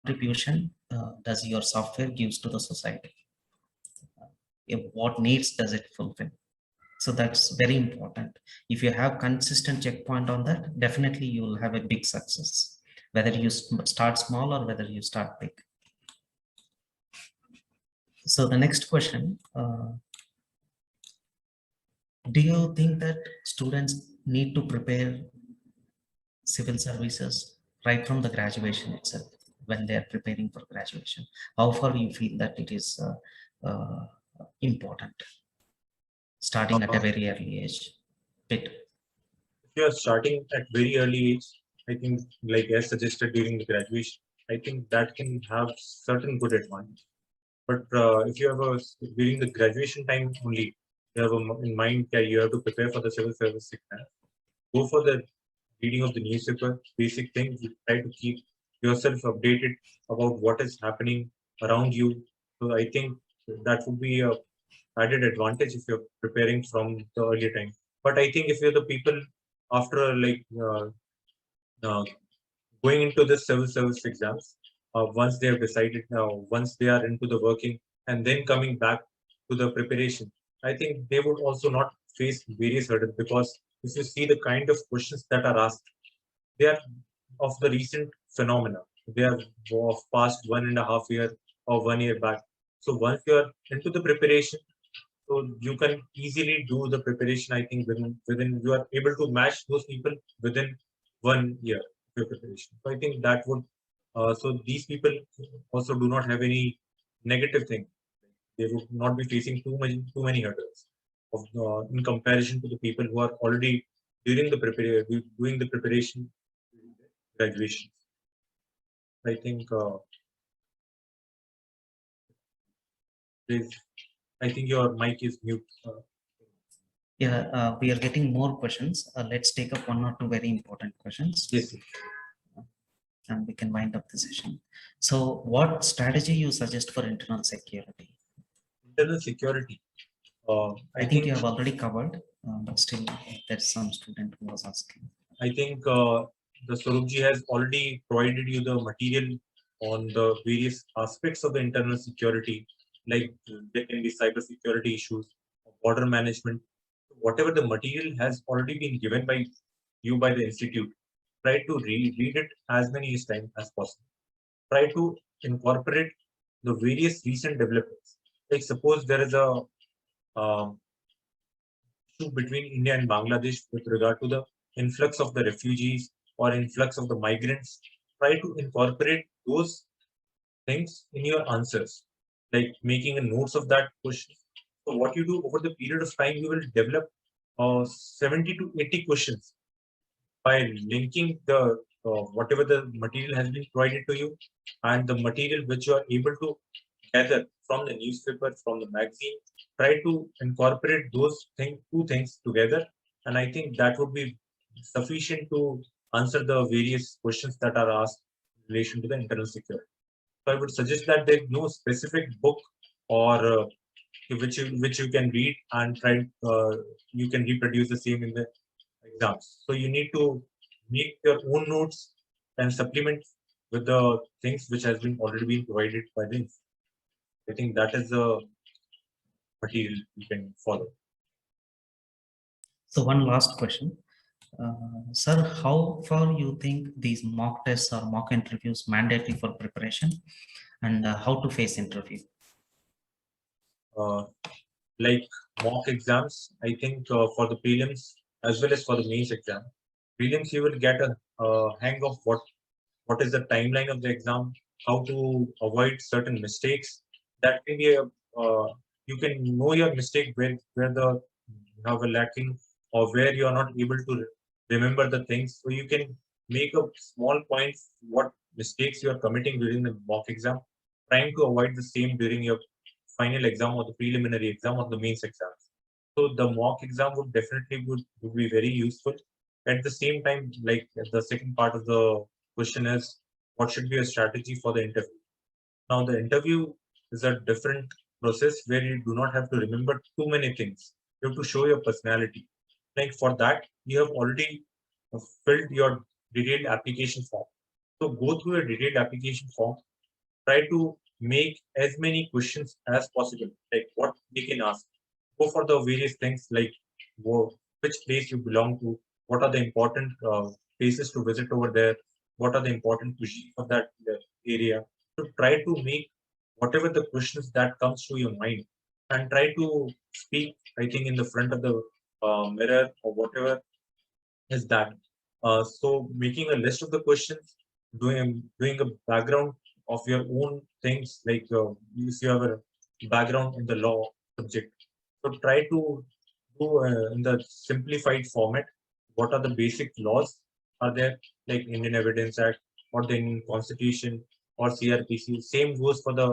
contribution does your software gives to the society? What needs does it fulfill? So that's very important. If you have consistent checkpoint on that, definitely you will have a big success, whether you start small or whether you start big. So the next question, do you think that students need to prepare civil services right from the graduation itself when they are preparing for graduation? How far you feel that it is important, starting at a very early age? Bit. If you are starting at very early age, I think like as suggested during the graduation, I think that can have certain good advantage. But if you have during the graduation time only, you have in mind that you have to prepare for the civil service exam. Go for the reading of the newspaper, basic things. You try to keep yourself updated about what is happening around you. So I think that would be a added advantage if you're preparing from the earlier time. But I think if you're the people after uh, going into the civil service exams, once they have decided now, once they are into the working and then coming back to the preparation, I think they would also not face various hurdles, because if you see the kind of questions that are asked, they are of the recent phenomena. They are of past 1.5 year or 1 year back. So once you are into the preparation, so you can easily do the preparation. I think within you are able to match those people within 1 year of your preparation. So I think that would so these people also do not have any negative thing. They would not be facing too many hurdles of in comparison to the people who are already during the doing the preparation graduation. I think I think your mic is mute. Yeah, we are getting more questions. Let's take up one or two very important questions. Yes. And we can wind up the session. So what strategy you suggest for internal security? Internal security. I think you have already covered, but still there's some student who was asking. I think the Swarupji has already provided you the material on the various aspects of the internal security, like there can be cyber security issues, border management, whatever the material has already been given by you by the institute. Try to read it as many times as possible. Try to incorporate the various recent developments. Like suppose there is a um, issue between India and Bangladesh with regard to the influx of the refugees or influx of the migrants. Try to incorporate those things in your answers, like making a notes of that question. So what you do over the period of time, you will develop 70 to 80 questions by linking the whatever the material has been provided to you and the material which you are able to gather from the newspaper, from the magazine. Try to incorporate those two things together, and I think that would be sufficient to answer the various questions that are asked in relation to the internal security. So I would suggest that there is no specific book or which you can read and try you can reproduce the same in the exams. So you need to make your own notes and supplement with the things which has been already been provided by the. I think that is the material you can follow. So one last question. Sir, how far you think these mock tests or mock interviews mandatory for preparation, and how to face interview? Like mock exams, I think for the prelims as well as for the mains exam. Prelims, you will get a hang of what is the timeline of the exam, how to avoid certain mistakes. That can be a you can know your mistake where the you have a lacking or where you are not able to remember the things. So you can make a small points what mistakes you are committing during the mock exam, trying to avoid the same during your final exam or the preliminary exam or the mains exams. So the mock exam would be very useful. At the same time, like the second part of the question is, what should be a strategy for the interview? Now the interview is a different process where you do not have to remember too many things. You have to show your personality. Like for that, you have already filled your detailed application form. So go through a detailed application form try to make as many questions as possible, like what they can ask. Go for the various things like which place you belong to, what are the important places to visit over there, what are the important cuisine of that area. So try to make whatever the questions that comes to your mind, and try to speak, I think, in the front of the mirror or whatever is that. So making a list of the questions, doing a background of your own things, like if you have a background in the law subject, so try to do in the simplified format. What are the basic laws are there, like Indian Evidence Act or the Indian Constitution or CRPC? Same goes for the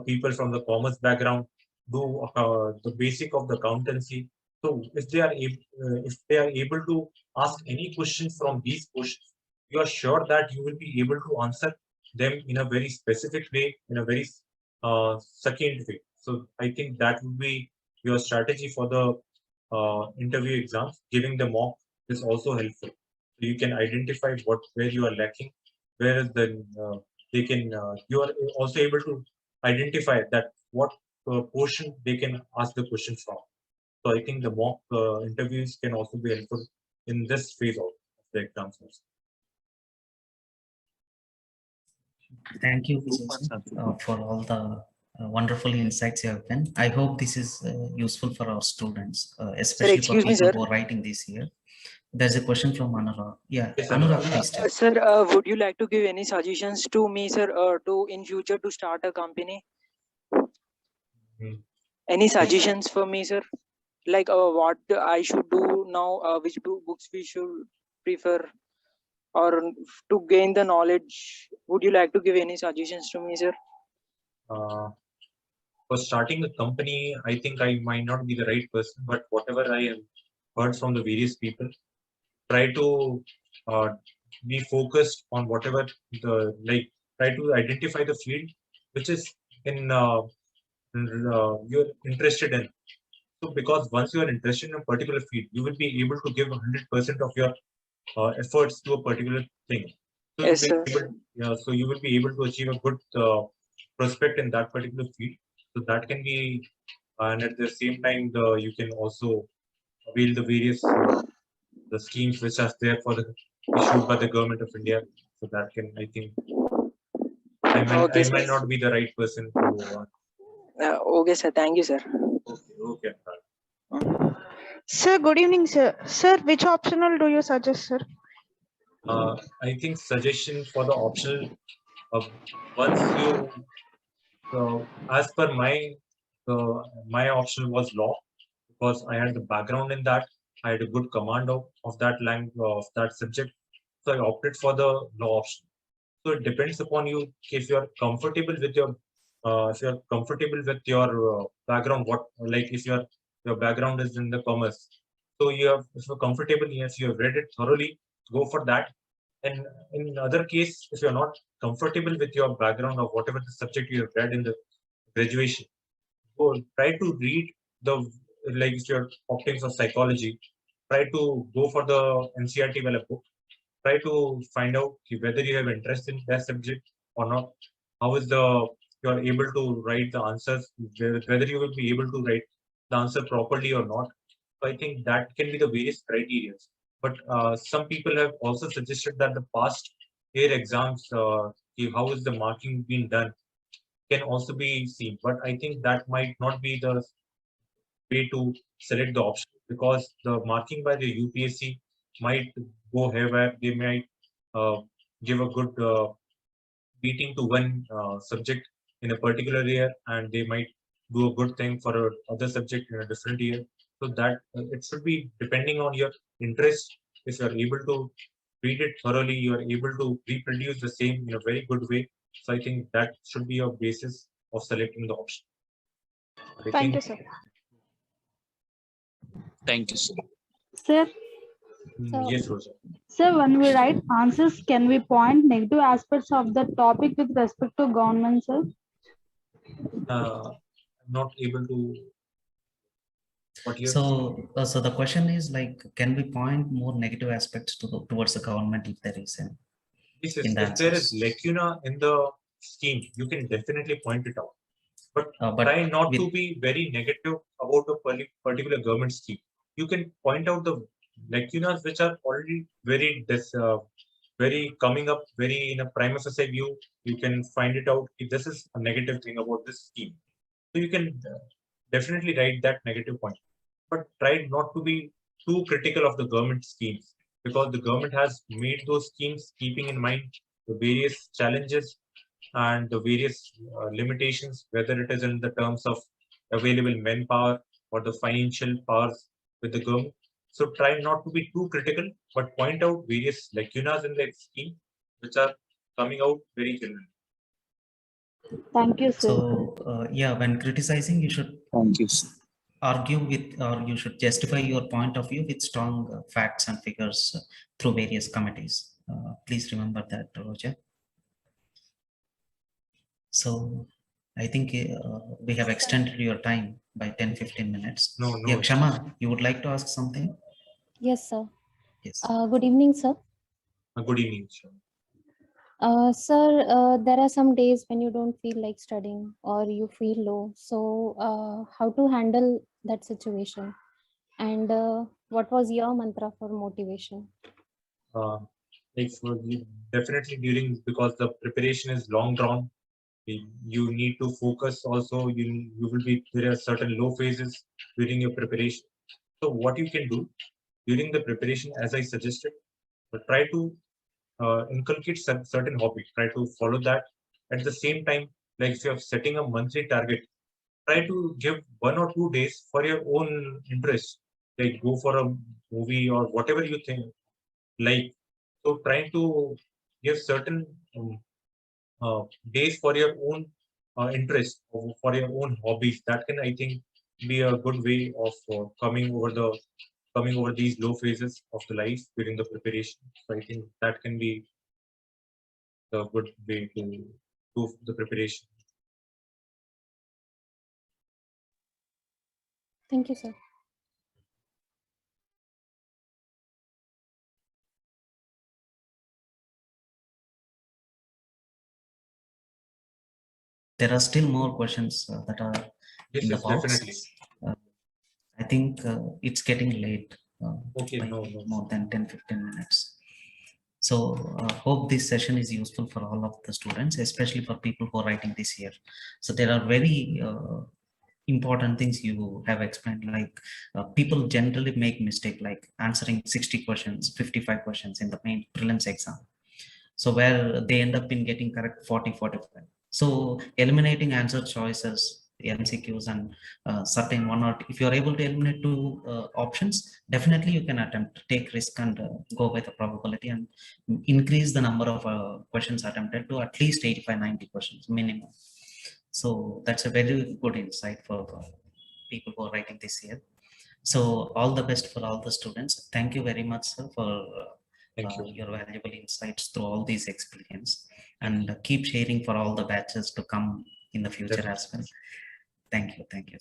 people from the commerce background. Do the basic of the accountancy. So if they are able to ask any question from these questions, you are sure that you will be able to answer them in a very specific way, in a very succinct way. So I think that would be your strategy for the interview exams. Giving the mock is also helpful. So you can identify where you are lacking, whereas then they can you are also able to identify that what portion they can ask the question from. So I think the mock interviews can also be helpful in this phase of the exams. Thank you, Vijay, for all the wonderful insights you have been. I hope this is useful for our students, Sir, especially for excuse me, people sir. who are writing this year. There's a question from Anurag. Yeah, Yes, Anurag, Anurag. please tell. Sir, would you like to give any suggestions to me, sir, to in future to start a company? Hmm. Any suggestions for me, sir? Like what I should do now, which books we should prefer, or to gain the knowledge? Would you like to give any suggestions to me, sir? For starting a company, I think I might not be the right person, but whatever I have heard from the various people, try to uh, be focused on whatever try to identify the field which is you're interested in. So because once you are interested in a particular field, you will be able to give 100% of your efforts to a particular thing. So Yes, sir. so you will be able to achieve a good prospect in that particular field. So that can be, and at the same time, you can also avail the various the schemes which are there for the issued by the government of India. So that can, I think, Okay, I sir. might not be the right person to. Okay, sir. Thank you, sir. Okay. Sir, good evening, sir. Sir, which optional do you suggest, sir? I think suggestion for the optional. Once you, as per my option was law, because I had the background in that. I had a good command of that language, of that subject. So I opted for the law option. So it depends upon you if you are comfortable with your background. What, like if your background is in the commerce, so if you're comfortable, yes, you have read it thoroughly, go for that. And in other case, if you're not comfortable with your background or whatever the subject you have read in the graduation, go try to read the, like if you're opting for psychology, try to go for the NCRT wala book. Try to find out whether you have interest in that subject or not. How is you are able to write the answers, whether you will be able to write the answer properly or not. So I think that can be the various criteria. But some people have also suggested that the past year exams, how is the marking being done, can also be seen. But I think that might not be the way to select the option, because the marking by the UPSC might go haywire. They might give a good beating to one subject in a particular year, and they might do a good thing for other subject in a different year. So that it should be depending on your interest. If you are able to read it thoroughly, you are able to reproduce the same in a very good way. So I think that should be your basis of selecting the option. I Thank you, think, sir. Thank you, sir. Sir, yes, Rosa. sir, when we write answers, can we point negative aspects of the topic with respect to government, sir? I'm not able to. What you So the question is like, can we point more negative aspects towards the government if there is any? Yes, in the if there is answers. lacuna in the scheme, you can definitely point it out. But But try not to with, be very negative about a particular government scheme. You can point out the lacunas which are already very coming up, very in a prima facie view. You can find it out if this is a negative thing about this scheme. So you can definitely write that negative point. But try not to be too critical of the government schemes, because the government has made those schemes keeping in mind the various challenges and the various limitations, whether it is in the terms of available manpower or the financial powers with the government. So try not to be too critical, but point out various lacunas in the scheme which are coming out very generally. Thank you, sir. so yeah, when criticizing, you should Thank you. argue with, or you should justify your point of view with strong facts and figures through various committees. Please remember that, Roger. So I think we have extended your time by 10-15 minutes. No. Yeah, Kshama, you would like to ask something? Yes, sir. Yes. Good evening, sir. Good evening. Sir, there are some days when you don't feel like studying or you feel low. So, how to handle that situation? And what was your mantra for motivation? Definitely during, because the preparation is long drawn, you need to focus also. You will be, there are certain low phases during your preparation. So what you can do during the preparation, as I suggested, try to inculcate certain hobbies. Try to follow that. At the same time, like if you're setting a monthly target, try to give 1 or 2 days for your own interest. Like go for a movie or whatever you think. Like, so trying to give certain days for your own interest, or for your own hobbies. That can, I think, be a good way of coming over these low phases of the life during the preparation. So I think that can be a good way to do the preparation. Thank you, sir. There are still more questions that are Yes, in the yes, box. definitely. I think it's getting late. Okay, by no. More than 10-15 minutes. So hope this session is useful for all of the students, especially for people who are writing this year. So there are very important things you have explained, like people generally make mistake, like answering 60 questions, 55 questions in the main prelims exam. So where they end up in getting correct 40, 45. So eliminating answer choices, MCQs, and certain one, or if you are able to eliminate 2 options, definitely you can attempt, take risk, and go with the probability, and increase the number of questions attempted to at least 85-90 questions minimum. So that's a very good insight for people who are writing this year. So all the best for all the students. Thank you very much, sir, for Thank you. your valuable insights through all these experience, and keep sharing for all the batches to come in the future as well. Thank you. Thank you.